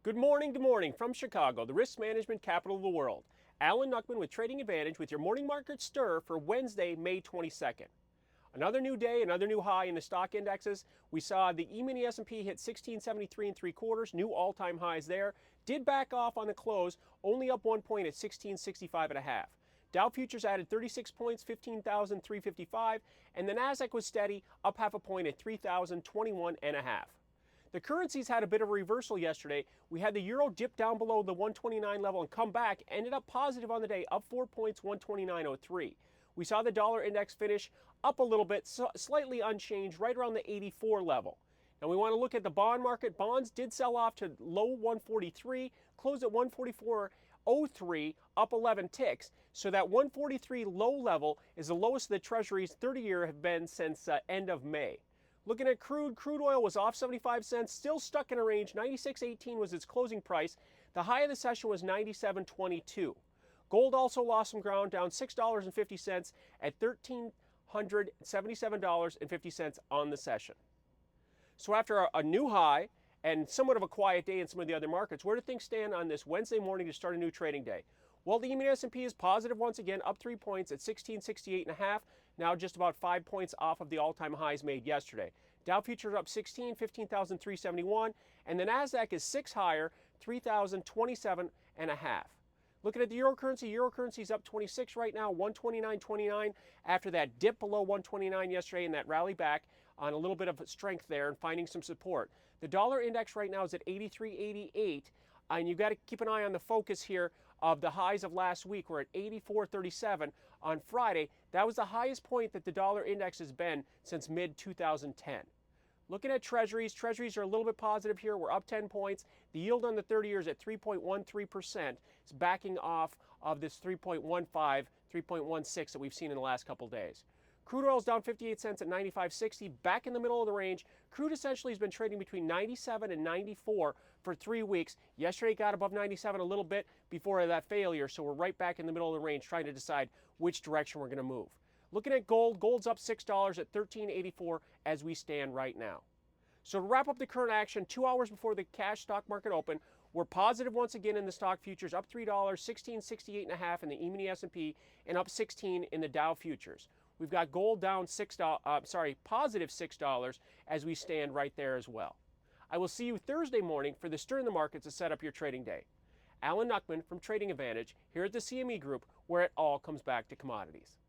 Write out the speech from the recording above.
Good morning from Chicago, the risk management capital of the world. Alan Nuckman with Trading Advantage with your morning market stir for Wednesday, May 22nd. Another new day, another new high in the stock indexes. We saw the E-mini S&P hit 1673 and 3/4, new all-time highs there. Did back off on the close, only up 1 point at 1665 and a half. Dow futures added 36 points, 15,355, and the Nasdaq was steady, up half a point at 3,021 and a half. The currencies had a bit of a reversal yesterday. We had the euro dip down below the 129 level and come back, ended up positive on the day, up 4 points, 129.03. We saw the dollar index finish up a little bit, slightly unchanged, right around the 84 level. Now we want to look at the bond market. Bonds did sell off to low 143, closed at 144.03, up 11 ticks. So that 143 low level is the lowest the Treasury's 30-year have been since end of May. Looking at crude oil was off 75 cents, still stuck in a range. 96.18 was its closing price. The high of the session was 97.22. Gold also lost some ground, down $6.50 at $1,377.50 on the session. So after a new high and somewhat of a quiet day in some of the other markets, where do things stand on this Wednesday morning to start a new trading day? Well, the E-mini S&P is positive once again, up 3 points at 1668 and a half, now just about 5 points off of the all-time highs made yesterday. Dow futures up 16, 15,371, and the Nasdaq is 6 higher, 3,027 and a half. Looking at the euro currency is up 26 right now, 129.29 after that dip below 129 yesterday and that rally back on a little bit of strength there and finding some support. The dollar index right now is at 83.88. And you've got to keep an eye on the focus here of the highs of last week. We're at 84.37 on Friday. That was the highest point that the dollar index has been since mid-2010. Looking at treasuries are a little bit positive here. We're up 10 points. The yield on the 30-year is at 3.13%. It's backing off of this 3.15, 3.16 that we've seen in the last couple days. Crude oil is down 58 cents at 95.60, back in the middle of the range. Crude essentially has been trading between 97 and 94 for 3 weeks. Yesterday it got above 97 a little bit before that failure, so we're right back in the middle of the range trying to decide which direction we're going to move. Looking at gold, gold's up $6 at $13.84 as we stand right now. So to wrap up the current action, 2 hours before the cash stock market open, we're positive once again in the stock futures, up $3, 1668 and a half in the E-mini S&P, and up 16 in the Dow futures. We've got gold down positive $6 as we stand right there as well. I will see you Thursday morning for the Stir in the Markets to set up your trading day. Alan Nuckman from Trading Advantage here at the CME Group, where it all comes back to commodities.